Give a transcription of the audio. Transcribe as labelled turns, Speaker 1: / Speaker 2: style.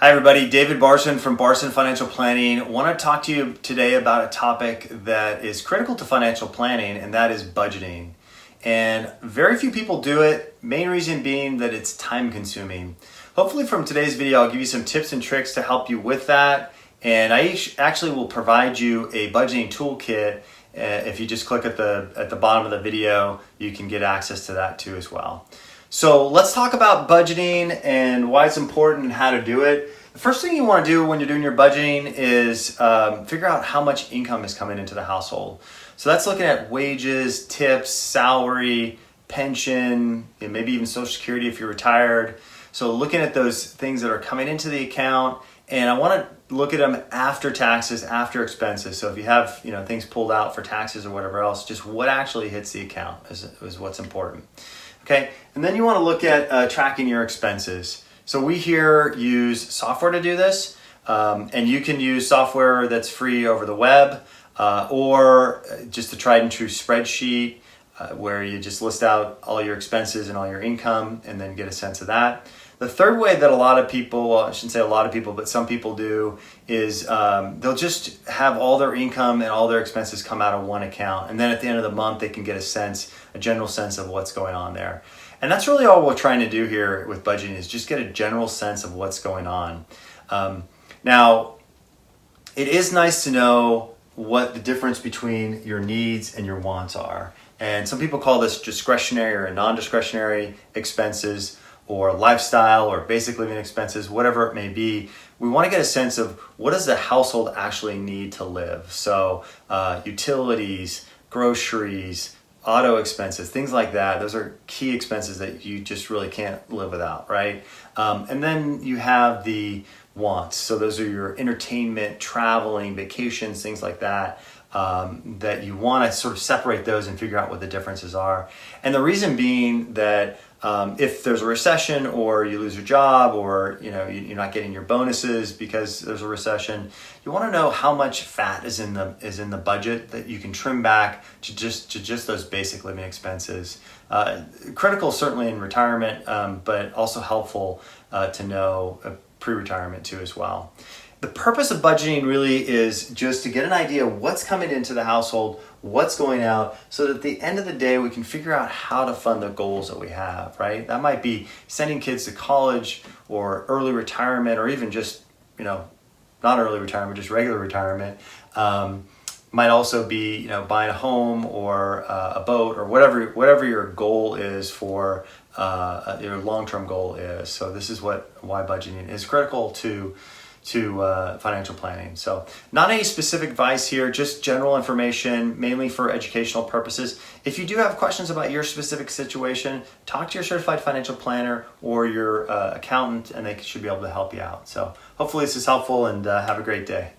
Speaker 1: Hi everybody, David Barson from Barson Financial Planning. I want to talk to you today about a topic that is critical to financial planning, and that is budgeting. And very few people do it, main reason being that it's time consuming. Hopefully from today's video, I'll give you some tips and tricks to help you with that. And I actually will provide you a budgeting toolkit. If you just click at the bottom of the video, you can get access to that too as well. So let's talk about budgeting and why it's important and how to do it. The first thing you want to do when you're doing your budgeting is figure out how much income is coming into the household. So that's looking at wages, tips, salary, pension, and maybe even Social Security if you're retired. So looking at those things that are coming into the account, and I want to look at them after taxes, after expenses. So if you have things pulled out for taxes or whatever else, just what actually hits the account is what's important. Okay, and then you want to look at tracking your expenses. So we here use software to do this, and you can use software that's free over the web, or just a tried and true spreadsheet where you just list out all your expenses and all your income and then get a sense of that. The third way that a lot of people, well, I shouldn't say a lot of people, but some people do, is they'll just have all their income and all their expenses come out of one account. And then at the end of the month, they can get a general sense of what's going on there. And that's really all we're trying to do here with budgeting, is just get a general sense of what's going on. Now, it is nice to know what the difference between your needs and your wants are. And some people call this discretionary or non-discretionary expenses, or lifestyle or basic living expenses, whatever it may be. We want to get a sense of what does the household actually need to live. So utilities, groceries, auto expenses, things like that. Those are key expenses that you just really can't live without, right? And then you have the wants. So those are your entertainment, traveling, vacations, things like that. That you want to sort of separate those and figure out what the differences are. And the reason being that if there's a recession or you lose your job or you're not getting your bonuses because there's a recession, you want to know how much fat is in the budget that you can trim back to just those basic living expenses. Critical certainly in retirement, but also helpful to know pre-retirement too as well. The purpose of budgeting really is just to get an idea of what's coming into the household, what's going out, so that at the end of the day, we can figure out how to fund the goals that we have, right? That might be sending kids to college or early retirement, or even just, not early retirement, just regular retirement. Might also be, buying a home or a boat or whatever your goal is for your long-term goal is. So this is why budgeting is critical to financial planning. So not any specific advice here, just general information, mainly for educational purposes. If you do have questions about your specific situation, talk to your certified financial planner or your accountant, and they should be able to help you out. So hopefully this is helpful, and have a great day.